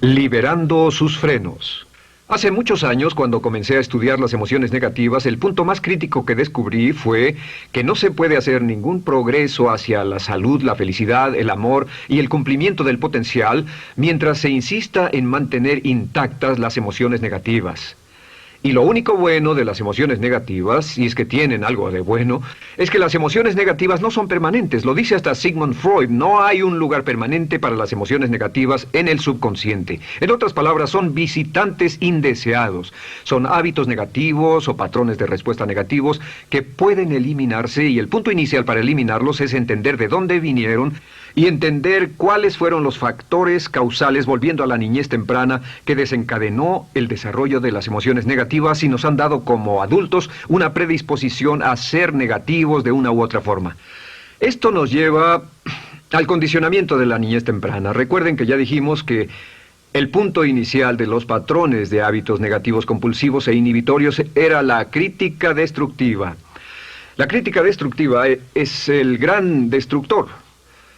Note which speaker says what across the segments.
Speaker 1: Liberando sus frenos. Hace muchos años, cuando comencé a estudiar las emociones negativas, el punto más crítico que descubrí fue que no se puede hacer ningún progreso hacia la salud, la felicidad, el amor y el cumplimiento del potencial mientras se insista en mantener intactas las emociones negativas. Y lo único bueno de las emociones negativas, si es que tienen algo de bueno, es que las emociones negativas no son permanentes. Lo dice hasta Sigmund Freud, no hay un lugar permanente para las emociones negativas en el subconsciente. En otras palabras, son visitantes indeseados. Son hábitos negativos o patrones de respuesta negativos que pueden eliminarse, y el punto inicial para eliminarlos es entender de dónde vinieron y entender cuáles fueron los factores causales, volviendo a la niñez temprana, que desencadenó el desarrollo de las emociones negativas y nos han dado como adultos una predisposición a ser negativos de una u otra forma. Esto nos lleva al condicionamiento de la niñez temprana. Recuerden que ya dijimos que el punto inicial de los patrones de hábitos negativos compulsivos e inhibitorios era la crítica destructiva. La crítica destructiva es el gran destructor.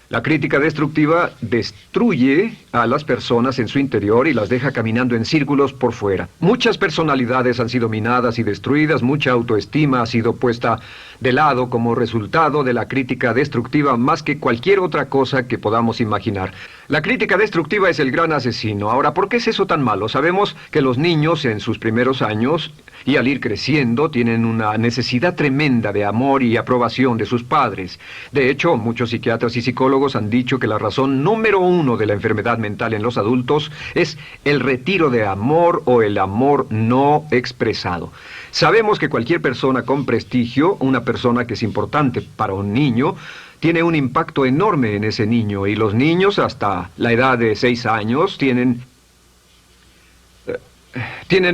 Speaker 1: La crítica destructiva destruye a las personas en su interior y las deja caminando en círculos por fuera. Muchas personalidades han sido minadas y destruidas, mucha autoestima ha sido puesta de lado como resultado de la crítica destructiva más que cualquier otra cosa que podamos imaginar. La crítica destructiva es el gran asesino. Ahora, ¿por qué es eso tan malo? Sabemos que los niños en sus primeros años y al ir creciendo tienen una necesidad tremenda de amor y aprobación de sus padres. De hecho, muchos psiquiatras y psicólogos han dicho que la razón número uno de la enfermedad mental en los adultos es el retiro de amor o el amor no expresado. Sabemos que cualquier persona con prestigio, una persona que es importante para un niño, tiene un impacto enorme en ese niño, y los niños hasta la edad de 6 años tienen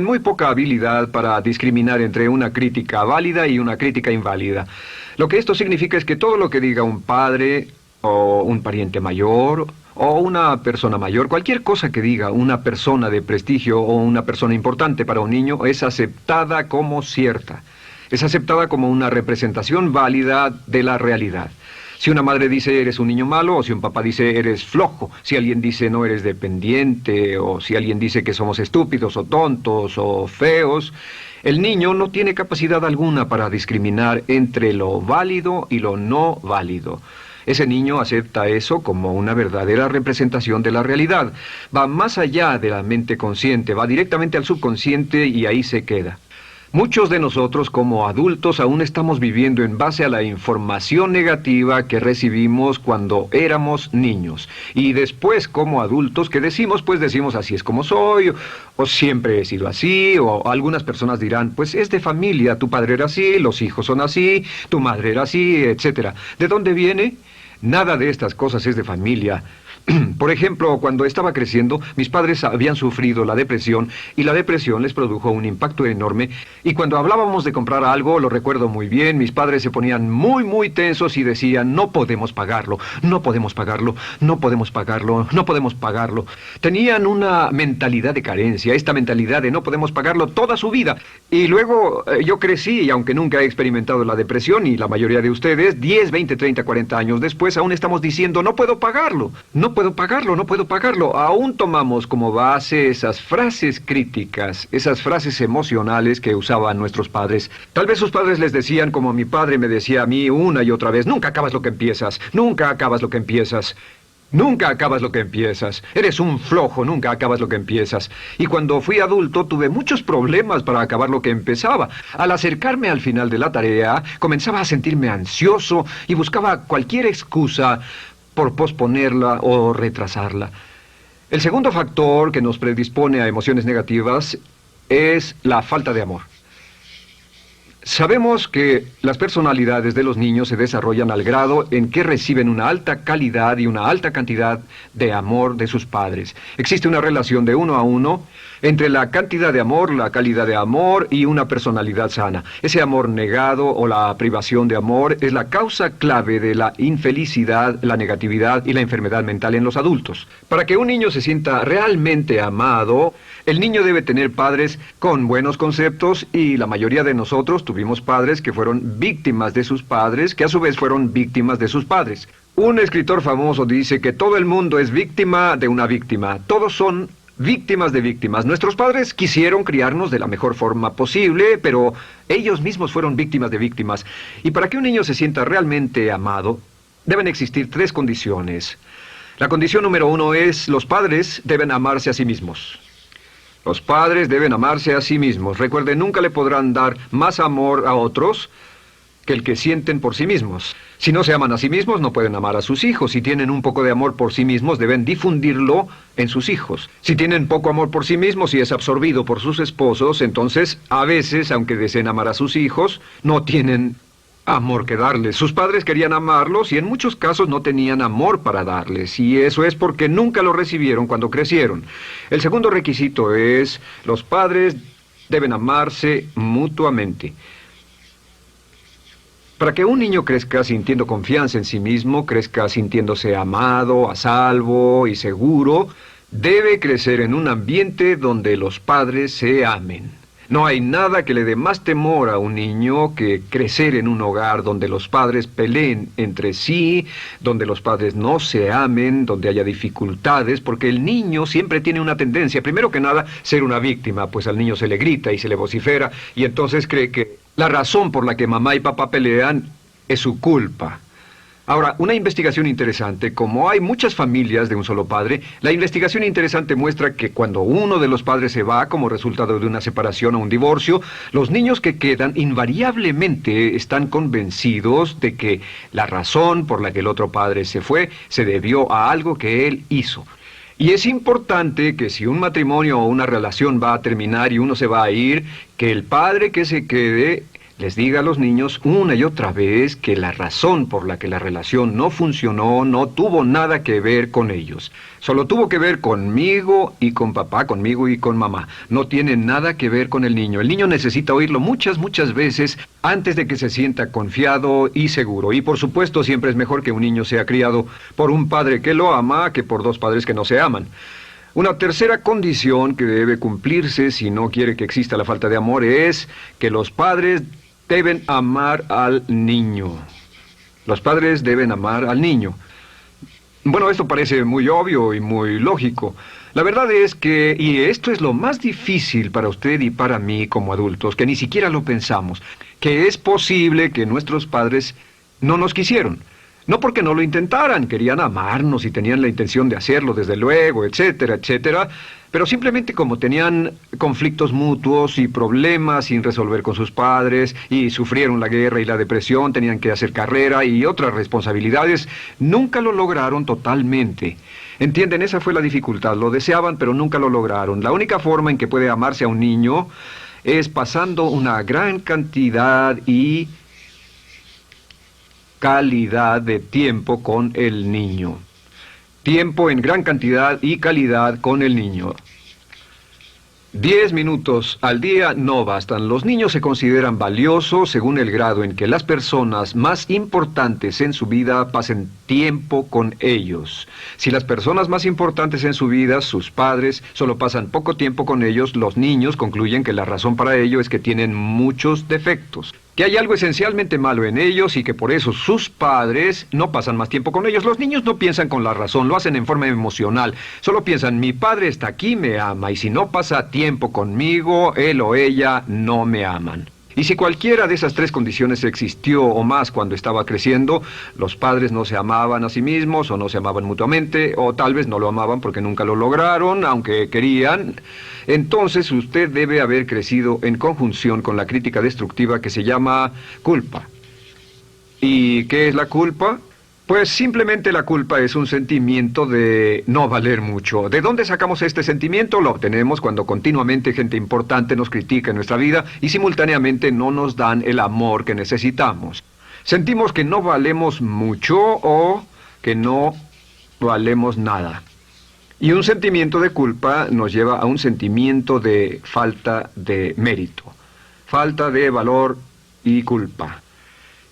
Speaker 1: muy poca habilidad para discriminar entre una crítica válida y una crítica inválida. Lo que esto significa es que todo lo que diga un padre o un pariente mayor o una persona mayor, cualquier cosa que diga una persona de prestigio o una persona importante para un niño es aceptada como cierta. Es aceptada como una representación válida de la realidad. Si una madre dice eres un niño malo, o si un papá dice eres flojo, si alguien dice no eres dependiente, o si alguien dice que somos estúpidos o tontos o feos, el niño no tiene capacidad alguna para discriminar entre lo válido y lo no válido. Ese niño acepta eso como una verdadera representación de la realidad. Va más allá de la mente consciente, va directamente al subconsciente y ahí se queda. Muchos de nosotros como adultos aún estamos viviendo en base a la información negativa que recibimos cuando éramos niños. Y después como adultos, ¿qué decimos? Pues decimos así es como soy, o siempre he sido así, o algunas personas dirán, pues es de familia, tu padre era así, los hijos son así, tu madre era así, etc. ¿De dónde viene? Nada de estas cosas es de familia. Por ejemplo, cuando estaba creciendo, mis padres habían sufrido la depresión y la depresión les produjo un impacto enorme. Y cuando hablábamos de comprar algo, lo recuerdo muy bien, mis padres se ponían muy tensos y decían, no podemos pagarlo, no podemos pagarlo, no podemos pagarlo, no podemos pagarlo. Tenían una mentalidad de carencia, esta mentalidad de no podemos pagarlo toda su vida. Y luego yo crecí y aunque nunca he experimentado la depresión, y la mayoría de ustedes, 10, 20, 30, 40 años después, aún estamos diciendo, no puedo pagarlo, no puedo pagarlo, no puedo pagarlo. Aún tomamos como base esas frases críticas, esas frases emocionales que usaban nuestros padres. Tal vez sus padres les decían, como mi padre me decía a mí una y otra vez, nunca acabas lo que empiezas, nunca acabas lo que empiezas. Nunca acabas lo que empiezas. Eres un flojo, nunca acabas lo que empiezas. Y cuando fui adulto tuve muchos problemas para acabar lo que empezaba. Al acercarme al final de la tarea, comenzaba a sentirme ansioso y buscaba cualquier excusa por posponerla o retrasarla. El segundo factor que nos predispone a emociones negativas es la falta de amor. Sabemos que las personalidades de los niños se desarrollan al grado en que reciben una alta calidad y una alta cantidad de amor de sus padres. Existe una relación de 1 a 1 entre la cantidad de amor, la calidad de amor y una personalidad sana. Ese amor negado o la privación de amor es la causa clave de la infelicidad, la negatividad y la enfermedad mental en los adultos. Para que un niño se sienta realmente amado, el niño debe tener padres con buenos conceptos, y la mayoría de nosotros tuvimos padres que fueron víctimas de sus padres, que a su vez fueron víctimas de sus padres. Un escritor famoso dice que todo el mundo es víctima de una víctima. Todos son Víctimas de víctimas. Nuestros padres quisieron criarnos de la mejor forma posible, pero ellos mismos fueron víctimas de víctimas. Y para que un niño se sienta realmente amado, deben existir 3 condiciones. La condición número 1 es: los padres deben amarse a sí mismos. Los padres deben amarse a sí mismos. Recuerden, nunca le podrán dar más amor a otros que el que sienten por sí mismos. Si no se aman a sí mismos, no pueden amar a sus hijos. Si tienen un poco de amor por sí mismos, deben difundirlo en sus hijos. Si tienen poco amor por sí mismos y es absorbido por sus esposos, entonces, a veces, aunque deseen amar a sus hijos, no tienen amor que darles. Sus padres querían amarlos y en muchos casos no tenían amor para darles. Y eso es porque nunca lo recibieron cuando crecieron. El segundo requisito es: los padres deben amarse mutuamente. Para que un niño crezca sintiendo confianza en sí mismo, crezca sintiéndose amado, a salvo y seguro, debe crecer en un ambiente donde los padres se amen. No hay nada que le dé más temor a un niño que crecer en un hogar donde los padres peleen entre sí, donde los padres no se amen, donde haya dificultades, porque el niño siempre tiene una tendencia, primero que nada, ser una víctima, pues al niño se le grita y se le vocifera, y entonces cree que la razón por la que mamá y papá pelean es su culpa. Ahora, una investigación interesante: como hay muchas familias de un solo padre, la investigación interesante muestra que cuando uno de los padres se va como resultado de una separación o un divorcio, los niños que quedan invariablemente están convencidos de que la razón por la que el otro padre se fue se debió a algo que él hizo. Y es importante que si un matrimonio o una relación va a terminar y uno se va a ir, que el padre que se quede les diga a los niños una y otra vez que la razón por la que la relación no funcionó no tuvo nada que ver con ellos. Solo tuvo que ver conmigo y con papá, conmigo y con mamá. No tiene nada que ver con el niño. El niño necesita oírlo muchas veces antes de que se sienta confiado y seguro. Y por supuesto, siempre es mejor que un niño sea criado por un padre que lo ama que por 2 padres que no se aman. Una tercera condición que debe cumplirse si no quiere que exista la falta de amor es que los padres deben amar al niño. Los padres deben amar al niño. Bueno, esto parece muy obvio y muy lógico. La verdad es que, y esto es lo más difícil para usted y para mí como adultos, que ni siquiera lo pensamos, que es posible que nuestros padres no nos quisieron. No porque no lo intentaran, querían amarnos y tenían la intención de hacerlo, desde luego, etcétera, etcétera, pero simplemente como tenían conflictos mutuos y problemas sin resolver con sus padres, y sufrieron la guerra y la depresión, tenían que hacer carrera y otras responsabilidades, nunca lo lograron totalmente. ¿Entienden? Esa fue la dificultad. Lo deseaban, pero nunca lo lograron. La única forma en que puede amarse a un niño es pasando una gran cantidad y calidad de tiempo con el niño. Tiempo en gran cantidad y calidad con el niño. 10 minutos al día no bastan. Los niños se consideran valiosos según el grado en que las personas más importantes en su vida pasen tiempo con ellos. Si las personas más importantes en su vida, sus padres, solo pasan poco tiempo con ellos, los niños concluyen que la razón para ello es que tienen muchos defectos, que hay algo esencialmente malo en ellos y que por eso sus padres no pasan más tiempo con ellos. Los niños no piensan con la razón, lo hacen en forma emocional. Solo piensan: mi padre está aquí, me ama, y si no pasa tiempo conmigo, él o ella no me aman. Y si cualquiera de esas 3 condiciones existió o más cuando estaba creciendo, los padres no se amaban a sí mismos, o no se amaban mutuamente, o tal vez no lo amaban porque nunca lo lograron, aunque querían, entonces usted debe haber crecido en conjunción con la crítica destructiva que se llama culpa. ¿Y qué es la culpa? Pues simplemente la culpa es un sentimiento de no valer mucho. ¿De dónde sacamos este sentimiento? Lo obtenemos cuando continuamente gente importante nos critica en nuestra vida y simultáneamente no nos dan el amor que necesitamos. Sentimos que no valemos mucho o que no valemos nada. Y un sentimiento de culpa nos lleva a un sentimiento de falta de mérito, falta de valor y culpa.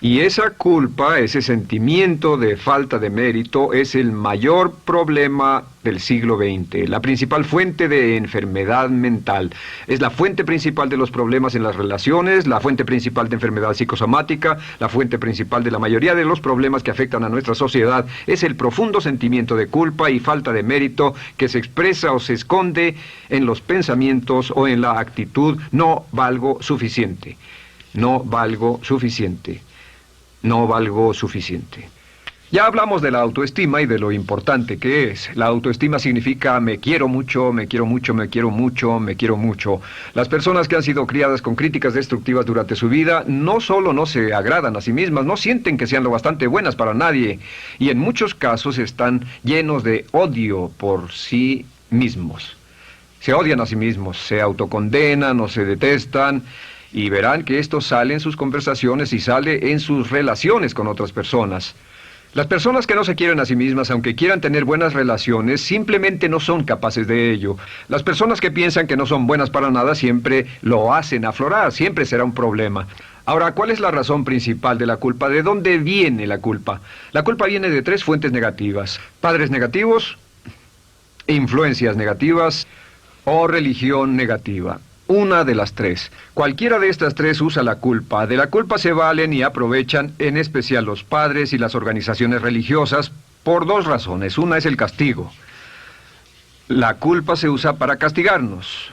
Speaker 1: Y esa culpa, ese sentimiento de falta de mérito, es el mayor problema del siglo XX, la principal fuente de enfermedad mental. Es la fuente principal de los problemas en las relaciones, la fuente principal de enfermedad psicosomática, la fuente principal de la mayoría de los problemas que afectan a nuestra sociedad. Es el profundo sentimiento de culpa y falta de mérito que se expresa o se esconde en los pensamientos o en la actitud: no valgo suficiente, no valgo suficiente. No valgo suficiente. Ya hablamos de la autoestima y de lo importante que es. La autoestima significa me quiero mucho, me quiero mucho, me quiero mucho, me quiero mucho. Las personas que han sido criadas con críticas destructivas durante su vida no solo no se agradan a sí mismas, no sienten que sean lo bastante buenas para nadie, y en muchos casos están llenos de odio por sí mismos. Se odian a sí mismos, se autocondenan o se detestan. Y verán que esto sale en sus conversaciones y sale en sus relaciones con otras personas. Las personas que no se quieren a sí mismas, aunque quieran tener buenas relaciones, simplemente no son capaces de ello. Las personas que piensan que no son buenas para nada siempre lo hacen aflorar, siempre será un problema. Ahora, ¿cuál es la razón principal de la culpa? ¿De dónde viene la culpa? La culpa viene de 3 fuentes negativas: padres negativos, influencias negativas o religión negativa. Una de las 3. Cualquiera de estas 3 usa la culpa. De la culpa se valen y aprovechan, en especial los padres y las organizaciones religiosas, por 2 razones. Una es el castigo. La culpa se usa para castigarnos.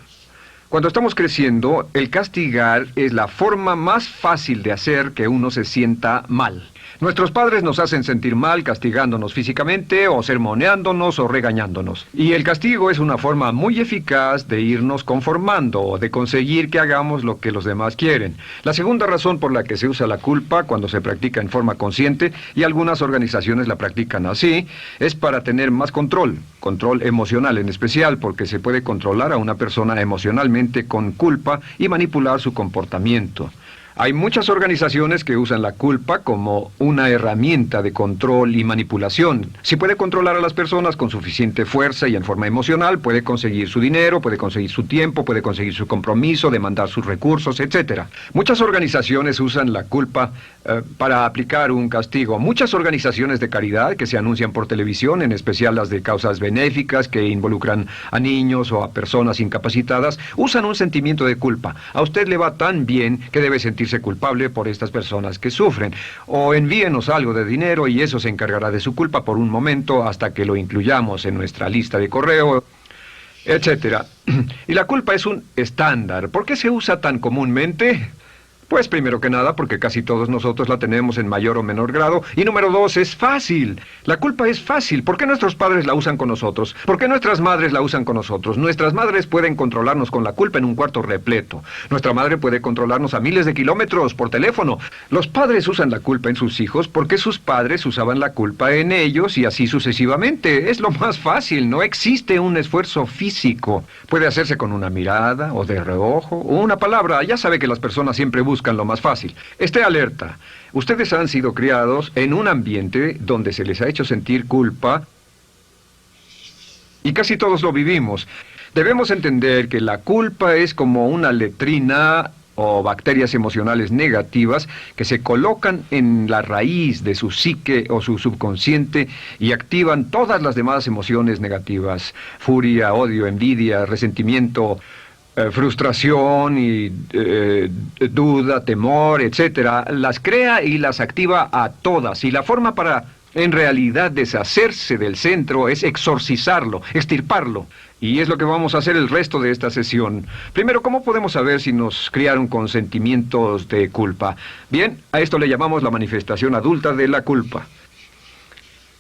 Speaker 1: Cuando estamos creciendo, el castigar es la forma más fácil de hacer que uno se sienta mal. Nuestros padres nos hacen sentir mal castigándonos físicamente o sermoneándonos o regañándonos. Y el castigo es una forma muy eficaz de irnos conformando o de conseguir que hagamos lo que los demás quieren. La segunda razón por la que se usa la culpa cuando se practica en forma consciente, y algunas organizaciones la practican así, es para tener más control emocional en especial, porque se puede controlar a una persona emocionalmente con culpa y manipular su comportamiento. Hay muchas organizaciones que usan la culpa como una herramienta de control y manipulación. Si puede controlar a las personas con suficiente fuerza y en forma emocional, puede conseguir su dinero, puede conseguir su tiempo, puede conseguir su compromiso, demandar sus recursos, etc. Muchas organizaciones usan la culpa para aplicar un castigo. Muchas organizaciones de caridad que se anuncian por televisión, en especial las de causas benéficas que involucran a niños o a personas incapacitadas, usan un sentimiento de culpa. A usted le va tan bien que debe sentirse culpable por estas personas que sufren. O envíenos algo de dinero y eso se encargará de su culpa por un momento hasta que lo incluyamos en nuestra lista de correo, etcétera. Y la culpa es un estándar. ¿Por qué se usa tan comúnmente? Pues primero que nada porque casi todos nosotros la tenemos en mayor o menor grado. Y número 2, es fácil. La culpa es fácil. ¿Por qué nuestros padres la usan con nosotros? ¿Por qué nuestras madres la usan con nosotros? Nuestras madres pueden controlarnos con la culpa en un cuarto repleto. Nuestra madre puede controlarnos a miles de kilómetros por teléfono. Los padres usan la culpa en sus hijos porque sus padres usaban la culpa en ellos y así sucesivamente. Es lo más fácil. No existe un esfuerzo físico. Puede hacerse con una mirada o de reojo o una palabra. Ya sabe que las personas siempre buscan lo más fácil. Esté alerta. Ustedes han sido criados en un ambiente donde se les ha hecho sentir culpa y casi todos lo vivimos. Debemos entender que la culpa es como una letrina o bacterias emocionales negativas que se colocan en la raíz de su psique o su subconsciente y activan todas las demás emociones negativas: furia, odio, envidia, resentimiento, frustración y duda, temor, etcétera. Las crea y las activa a todas. Y la forma para, en realidad, deshacerse del centro es exorcizarlo, extirparlo. Y es lo que vamos a hacer el resto de esta sesión. Primero, ¿cómo podemos saber si nos criaron con sentimientos de culpa? Bien, a esto le llamamos la manifestación adulta de la culpa.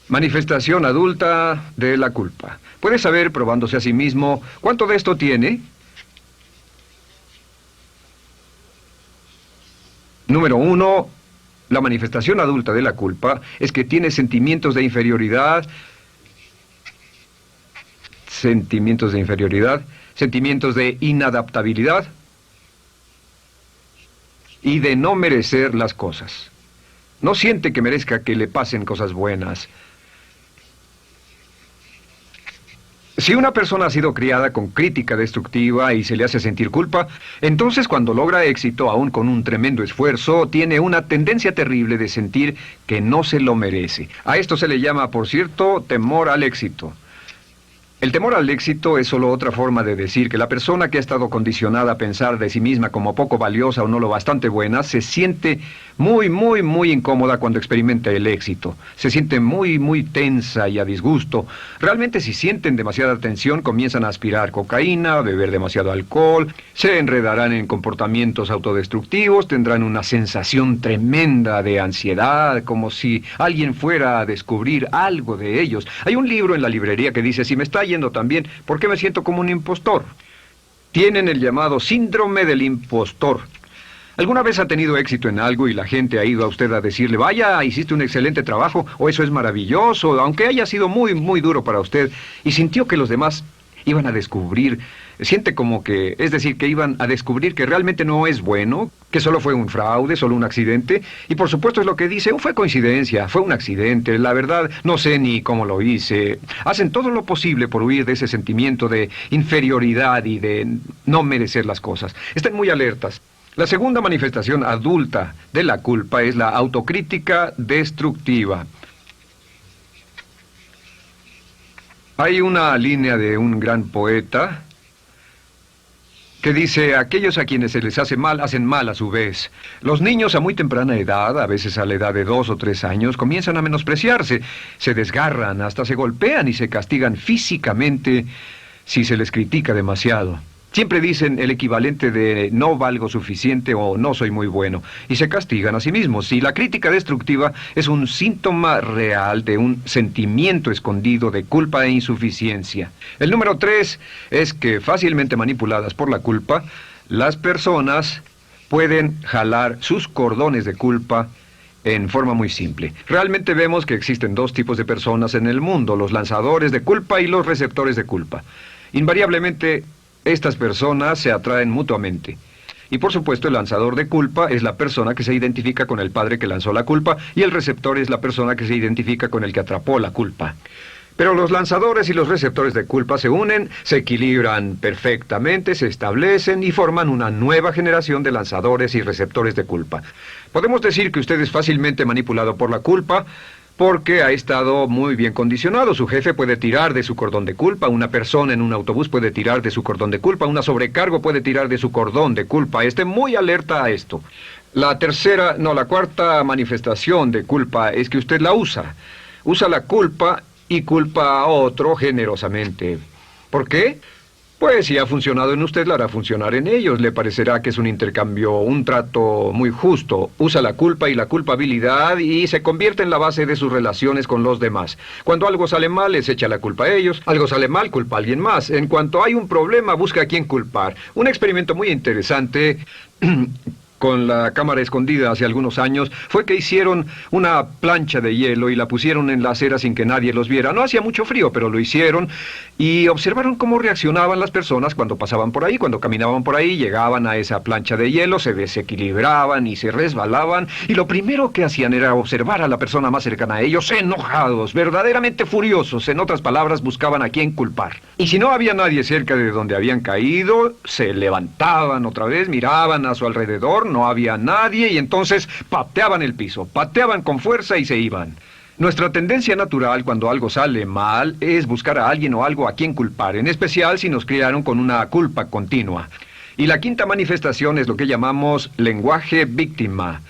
Speaker 1: Manifestación adulta de la culpa. Puede saber, probándose a sí mismo, cuánto de esto tiene. Número 1, la manifestación adulta de la culpa es que tiene sentimientos de inferioridad, sentimientos de inadaptabilidad y de no merecer las cosas. No siente que merezca que le pasen cosas buenas. Si una persona ha sido criada con crítica destructiva y se le hace sentir culpa, entonces cuando logra éxito, aún con un tremendo esfuerzo, tiene una tendencia terrible de sentir que no se lo merece. A esto se le llama, por cierto, temor al éxito. El temor al éxito es solo otra forma de decir que la persona que ha estado condicionada a pensar de sí misma como poco valiosa o no lo bastante buena, se siente muy incómoda cuando experimenta el éxito. Se siente muy tensa y a disgusto. Realmente si sienten demasiada tensión, comienzan a aspirar cocaína, a beber demasiado alcohol, se enredarán en comportamientos autodestructivos, tendrán una sensación tremenda de ansiedad, como si alguien fuera a descubrir algo de ellos. Hay un libro en la librería que dice, si me está yendo tan bien, ¿por qué me siento como un impostor? Tienen el llamado síndrome del impostor. ¿Alguna vez ha tenido éxito en algo y la gente ha ido a usted a decirle, vaya, hiciste un excelente trabajo, o eso es maravilloso, aunque haya sido muy duro para usted, y sintió que los demás iban a descubrir, siente como que, es decir, que iban a descubrir que realmente no es bueno, que solo fue un fraude, solo un accidente, y por supuesto es lo que dice, fue coincidencia, fue un accidente, la verdad, no sé ni cómo lo hice. Hacen todo lo posible por huir de ese sentimiento de inferioridad y de no merecer las cosas. Estén muy alertas. La segunda manifestación adulta de la culpa es la autocrítica destructiva. Hay una línea de un gran poeta que dice, aquellos a quienes se les hace mal, hacen mal a su vez. Los niños a muy temprana edad, a veces a la edad de 2 o 3 años, comienzan a menospreciarse, se desgarran, hasta se golpean y se castigan físicamente si se les critica demasiado. Siempre dicen el equivalente de no valgo suficiente o no soy muy bueno, y se castigan a sí mismos. Y la crítica destructiva es un síntoma real de un sentimiento escondido de culpa e insuficiencia. El número 3 es que fácilmente manipuladas por la culpa, las personas pueden jalar sus cordones de culpa en forma muy simple. Realmente vemos que existen 2 tipos de personas en el mundo, los lanzadores de culpa y los receptores de culpa. Invariablemente, estas personas se atraen mutuamente. Y por supuesto el lanzador de culpa es la persona que se identifica con el padre que lanzó la culpa y el receptor es la persona que se identifica con el que atrapó la culpa. Pero los lanzadores y los receptores de culpa se unen, se equilibran perfectamente, se establecen y forman una nueva generación de lanzadores y receptores de culpa. Podemos decir que usted es fácilmente manipulado por la culpa, porque ha estado muy bien condicionado. Su jefe puede tirar de su cordón de culpa, una persona en un autobús puede tirar de su cordón de culpa, una sobrecargo puede tirar de su cordón de culpa. Esté muy alerta a esto. La cuarta manifestación de culpa es que usted la usa. Usa la culpa y culpa a otro generosamente. ¿Por qué? Pues si ha funcionado en usted, la hará funcionar en ellos. Le parecerá que es un intercambio, un trato muy justo. Usa la culpa y la culpabilidad y se convierte en la base de sus relaciones con los demás. Cuando algo sale mal, les echa la culpa a ellos. Algo sale mal, culpa a alguien más. En cuanto hay un problema, busca a quién culpar. Un experimento muy interesante con la cámara escondida hace algunos años, fue que hicieron una plancha de hielo y la pusieron en la acera sin que nadie los viera. No hacía mucho frío, pero lo hicieron y observaron cómo reaccionaban las personas cuando pasaban por ahí, cuando caminaban por ahí, llegaban a esa plancha de hielo, se desequilibraban y se resbalaban, y lo primero que hacían era observar a la persona más cercana a ellos, enojados, verdaderamente furiosos, en otras palabras, buscaban a quién culpar. Y si no había nadie cerca de donde habían caído, se levantaban otra vez, miraban a su alrededor, no había nadie y entonces pateaban el piso, pateaban con fuerza y se iban. Nuestra tendencia natural cuando algo sale mal es buscar a alguien o algo a quien culpar, en especial si nos criaron con una culpa continua. Y la quinta manifestación es lo que llamamos lenguaje víctima.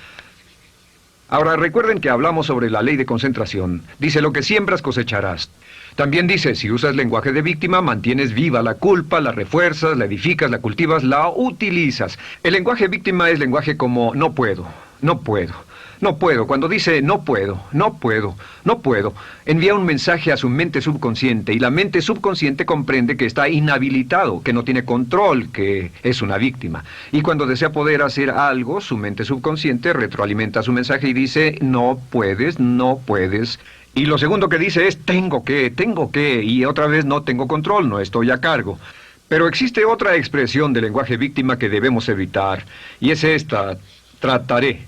Speaker 1: Ahora recuerden que hablamos sobre la ley de concentración. Dice, lo que siembras cosecharás. También dice, si usas lenguaje de víctima, mantienes viva la culpa, la refuerzas, la edificas, la cultivas, la utilizas. El lenguaje víctima es lenguaje como no puedo, no puedo, no puedo. Cuando dice no puedo, no puedo, no puedo, envía un mensaje a su mente subconsciente y la mente subconsciente comprende que está inhabilitado, que no tiene control, que es una víctima. Y cuando desea poder hacer algo, su mente subconsciente retroalimenta su mensaje y dice no puedes, no puedes. Y lo segundo que dice es tengo que, y otra vez no tengo control, no estoy a cargo. Pero existe otra expresión del lenguaje víctima que debemos evitar, y es esta, trataré.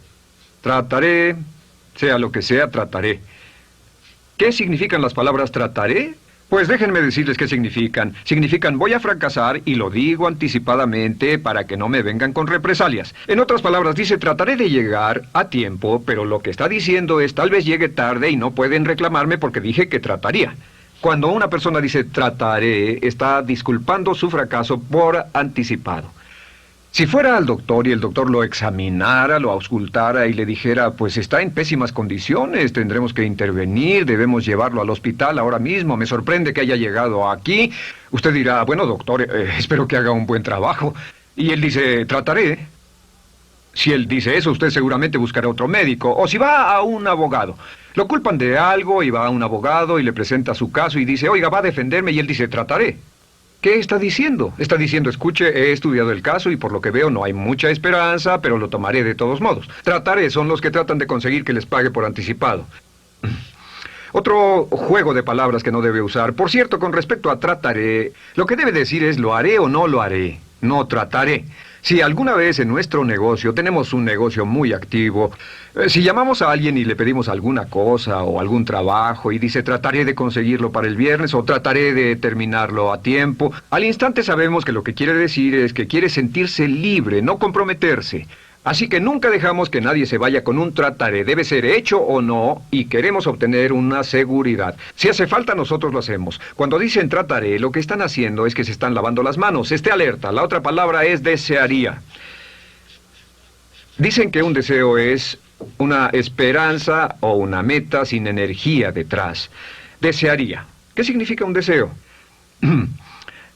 Speaker 1: Trataré, sea lo que sea, trataré. ¿Qué significan las palabras trataré? Pues déjenme decirles qué significan. Significan voy a fracasar y lo digo anticipadamente para que no me vengan con represalias. En otras palabras, dice trataré de llegar a tiempo, pero lo que está diciendo es tal vez llegue tarde y no pueden reclamarme porque dije que trataría. Cuando una persona dice trataré, está disculpando su fracaso por anticipado. Si fuera al doctor y el doctor lo examinara, lo auscultara y le dijera, pues está en pésimas condiciones, tendremos que intervenir, debemos llevarlo al hospital ahora mismo, me sorprende que haya llegado aquí. Usted dirá, bueno doctor, espero que haga un buen trabajo. Y él dice, trataré. Si él dice eso, usted seguramente buscará otro médico. O si va a un abogado. Lo culpan de algo y va a un abogado y le presenta su caso y dice, oiga, va a defenderme, y él dice, trataré. ¿Qué está diciendo? Está diciendo, escuche, he estudiado el caso y por lo que veo no hay mucha esperanza, pero lo tomaré de todos modos. Trataré son los que tratan de conseguir que les pague por anticipado. Otro juego de palabras que no debe usar. Por cierto, con respecto a trataré, lo que debe decir es lo haré o no lo haré. No trataré. Si alguna vez en nuestro negocio, tenemos un negocio muy activo, si llamamos a alguien y le pedimos alguna cosa o algún trabajo y dice trataré de conseguirlo para el viernes o trataré de terminarlo a tiempo, al instante sabemos que lo que quiere decir es que quiere sentirse libre, no comprometerse. Así que nunca dejamos que nadie se vaya con un trataré, debe ser hecho o no, y queremos obtener una seguridad. Si hace falta, nosotros lo hacemos. Cuando dicen trataré, lo que están haciendo es que se están lavando las manos. Esté alerta, la otra palabra es desearía. Dicen que un deseo es una esperanza o una meta sin energía detrás. Desearía. ¿Qué significa un deseo?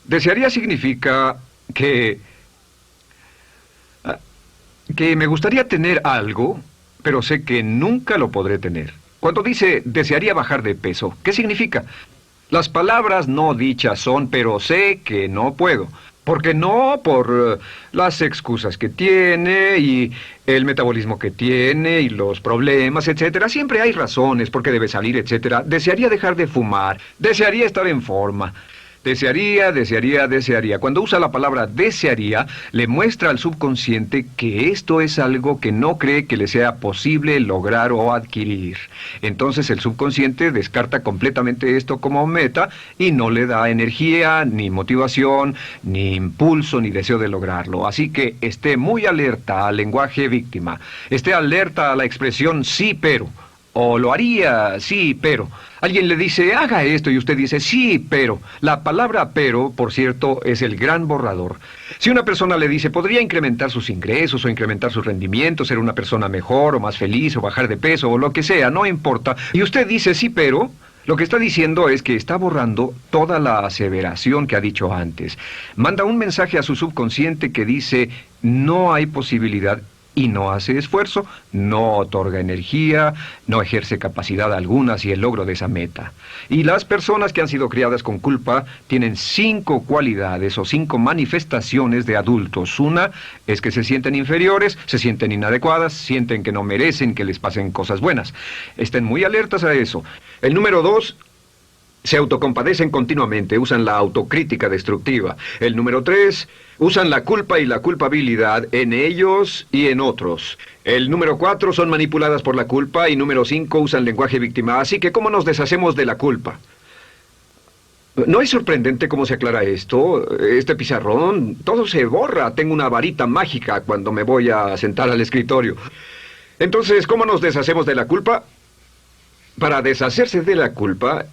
Speaker 1: Desearía significa que me gustaría tener algo, pero sé que nunca lo podré tener. Cuando dice desearía bajar de peso, ¿qué significa? Las palabras no dichas son, pero sé que no puedo. ¿Por qué no? Por las excusas que tiene y el metabolismo que tiene y los problemas, etcétera. Siempre hay razones por qué debe salir, etcétera. Desearía dejar de fumar, desearía estar en forma. Desearía, desearía, desearía. Cuando usa la palabra desearía, le muestra al subconsciente que esto es algo que no cree que le sea posible lograr o adquirir. Entonces el subconsciente descarta completamente esto como meta y no le da energía, ni motivación, ni impulso, ni deseo de lograrlo. Así que esté muy alerta al lenguaje víctima. Esté alerta a la expresión sí, pero. O lo haría, sí, pero. Alguien le dice, haga esto, y usted dice, sí, pero. La palabra pero, por cierto, es el gran borrador. Si una persona le dice, podría incrementar sus ingresos o incrementar su rendimiento, ser una persona mejor o más feliz o bajar de peso o lo que sea, no importa. Y usted dice, sí, pero. Lo que está diciendo es que está borrando toda la aseveración que ha dicho antes. Manda un mensaje a su subconsciente que dice, no hay posibilidad. Y no hace esfuerzo, no otorga energía, no ejerce capacidad alguna hacia el logro de esa meta. Y las personas que han sido criadas con culpa tienen 5 cualidades o 5 manifestaciones de adultos. Una es que se sienten inferiores, se sienten inadecuadas, sienten que no merecen que les pasen cosas buenas. Estén muy alertas a eso. El número 2... se autocompadecen continuamente, usan la autocrítica destructiva. El número 3, usan la culpa y la culpabilidad en ellos y en otros. El número 4, son manipuladas por la culpa. Y número 5, usan lenguaje víctima. Así que, ¿cómo nos deshacemos de la culpa? ¿No es sorprendente cómo se aclara esto? Este pizarrón, todo se borra. Tengo una varita mágica cuando me voy a sentar al escritorio. Entonces, ¿cómo nos deshacemos de la culpa? Para deshacerse de la culpa...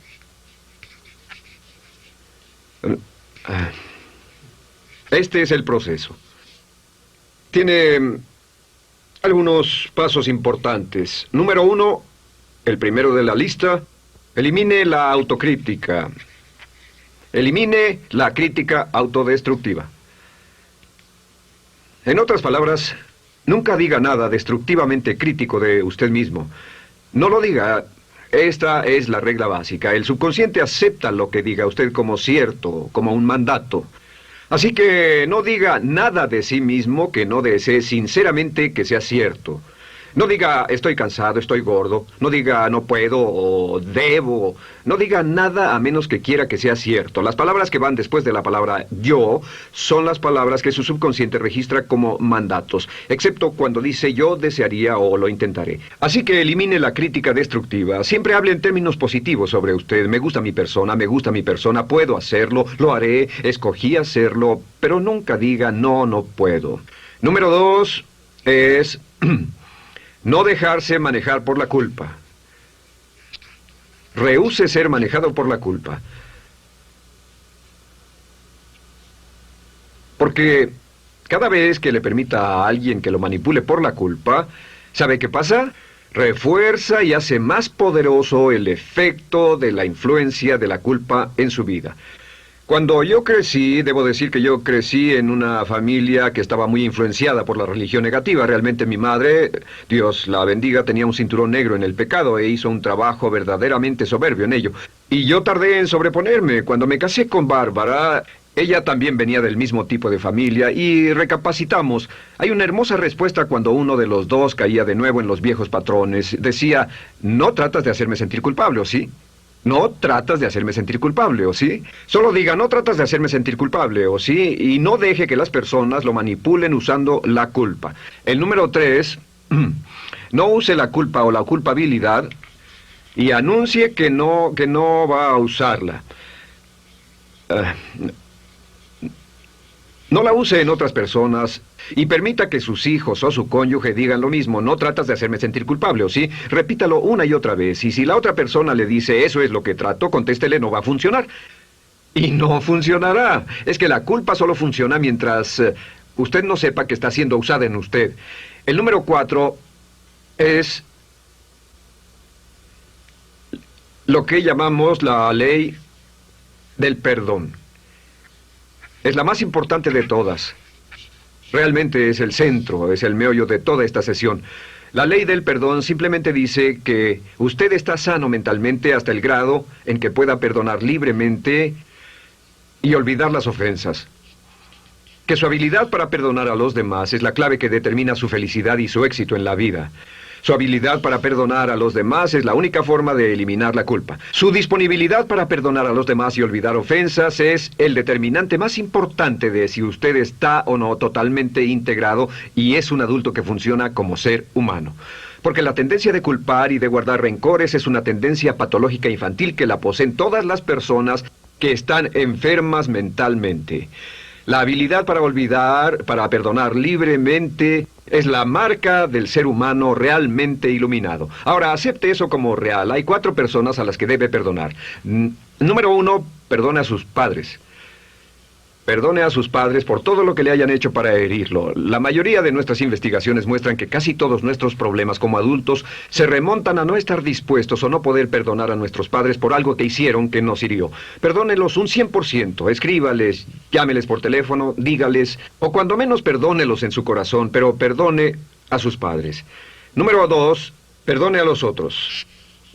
Speaker 1: este es el proceso. Tiene algunos pasos importantes. Número 1, el primero de la lista, elimine la autocrítica. Elimine la crítica autodestructiva. En otras palabras, nunca diga nada destructivamente crítico de usted mismo. No lo diga. Esta es la regla básica. El subconsciente acepta lo que diga usted como cierto, como un mandato. Así que no diga nada de sí mismo que no desee sinceramente que sea cierto. No diga estoy cansado, estoy gordo. No diga no puedo o debo. No diga nada a menos que quiera que sea cierto. Las palabras que van después de la palabra yo son las palabras que su subconsciente registra como mandatos, excepto cuando dice yo desearía o lo intentaré. Así que elimine la crítica destructiva. Siempre hable en términos positivos sobre usted. Me gusta mi persona, puedo hacerlo, lo haré, escogí hacerlo, pero nunca diga no, no puedo. Número 2 es no dejarse manejar por la culpa. Rehúse ser manejado por la culpa. Porque cada vez que le permita a alguien que lo manipule por la culpa, ¿sabe qué pasa? Refuerza y hace más poderoso el efecto de la influencia de la culpa en su vida. Cuando yo crecí, debo decir que yo crecí en una familia que estaba muy influenciada por la religión negativa. Realmente mi madre, Dios la bendiga, tenía un cinturón negro en el pecado e hizo un trabajo verdaderamente soberbio en ello. Y yo tardé en sobreponerme. Cuando me casé con Bárbara, ella también venía del mismo tipo de familia y recapacitamos. Hay una hermosa respuesta cuando uno de los dos caía de nuevo en los viejos patrones. Decía, no tratas de hacerme sentir culpable, ¿o sí? No tratas de hacerme sentir culpable, ¿o sí? Solo diga, no tratas de hacerme sentir culpable, ¿o sí? Y no deje que las personas lo manipulen usando la culpa. El número 3, no use la culpa o la culpabilidad y anuncie que no va a usarla. No la use en otras personas y permita que sus hijos o su cónyuge digan lo mismo. No tratas de hacerme sentir culpable, ¿o sí? Repítalo una y otra vez. Y si la otra persona le dice, eso es lo que trato, contéstele, no va a funcionar. Y no funcionará. Es que la culpa solo funciona mientras usted no sepa que está siendo usada en usted. El número 4 es lo que llamamos la ley del perdón. Es la más importante de todas. Realmente es el centro, es el meollo de toda esta sesión. La ley del perdón simplemente dice que usted está sano mentalmente hasta el grado en que pueda perdonar libremente y olvidar las ofensas. Que su habilidad para perdonar a los demás es la clave que determina su felicidad y su éxito en la vida. Su habilidad para perdonar a los demás es la única forma de eliminar la culpa. Su disponibilidad para perdonar a los demás y olvidar ofensas es el determinante más importante de si usted está o no totalmente integrado y es un adulto que funciona como ser humano. Porque la tendencia de culpar y de guardar rencores es una tendencia patológica infantil que la poseen todas las personas que están enfermas mentalmente. La habilidad para olvidar, para perdonar libremente, es la marca del ser humano realmente iluminado. Ahora, acepte eso como real. Hay 4 personas a las que debe perdonar. Número 1, perdone a sus padres. Perdone a sus padres por todo lo que le hayan hecho para herirlo. La mayoría de nuestras investigaciones muestran que casi todos nuestros problemas como adultos se remontan a no estar dispuestos o no poder perdonar a nuestros padres por algo que hicieron que nos hirió. Perdónelos un 100%, escríbales, llámeles por teléfono, dígales, o cuando menos perdónelos en su corazón, pero perdone a sus padres. Número 2, perdone a los otros.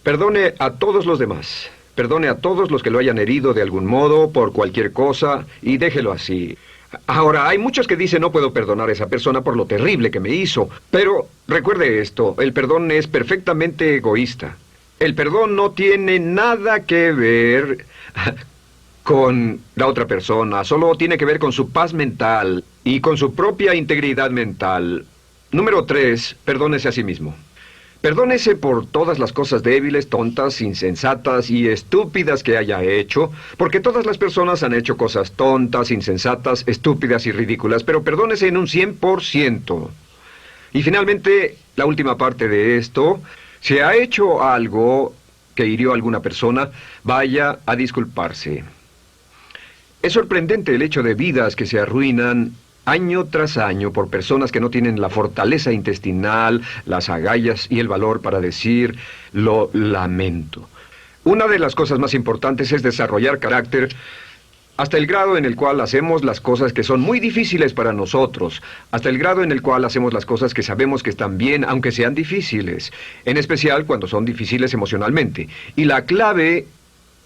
Speaker 1: Perdone a todos los demás. Perdone a todos los que lo hayan herido de algún modo, por cualquier cosa, y déjelo así. Ahora, hay muchos que dicen no puedo perdonar a esa persona por lo terrible que me hizo. Pero recuerde esto, el perdón es perfectamente egoísta. El perdón no tiene nada que ver con la otra persona, solo tiene que ver con su paz mental y con su propia integridad mental. Número 3, perdónese a sí mismo. Perdónese por todas las cosas débiles, tontas, insensatas y estúpidas que haya hecho, porque todas las personas han hecho cosas tontas, insensatas, estúpidas y ridículas, pero perdónese en un 100%. Y finalmente, la última parte de esto, si ha hecho algo que hirió a alguna persona, vaya a disculparse. Es sorprendente el hecho de vidas que se arruinan año tras año por personas que no tienen la fortaleza intestinal, las agallas y el valor para decir lo lamento. Una de las cosas más importantes es desarrollar carácter hasta el grado en el cual hacemos las cosas que son muy difíciles para nosotros, hasta el grado en el cual hacemos las cosas que sabemos que están bien, aunque sean difíciles, en especial cuando son difíciles emocionalmente. Y la clave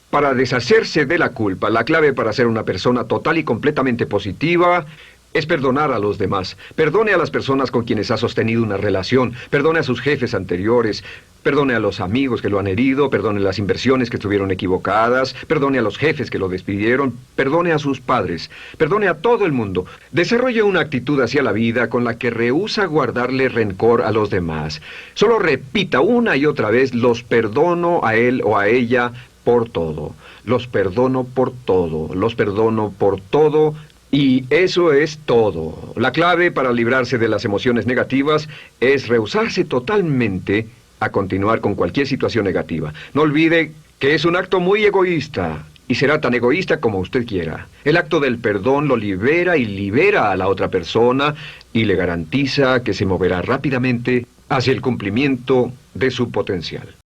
Speaker 1: para deshacerse de la culpa, la clave para ser una persona total y completamente positiva, es perdonar a los demás. Perdone a las personas con quienes ha sostenido una relación. Perdone a sus jefes anteriores. Perdone a los amigos que lo han herido. Perdone las inversiones que estuvieron equivocadas. Perdone a los jefes que lo despidieron. Perdone a sus padres. Perdone a todo el mundo. Desarrolle una actitud hacia la vida con la que rehúsa guardarle rencor a los demás. Solo repita una y otra vez: los perdono a él o a ella por todo. Los perdono por todo. Los perdono por todo. Y eso es todo. La clave para librarse de las emociones negativas es rehusarse totalmente a continuar con cualquier situación negativa. No olvide que es un acto muy egoísta y será tan egoísta como usted quiera. El acto del perdón lo libera y libera a la otra persona y le garantiza que se moverá rápidamente hacia el cumplimiento de su potencial.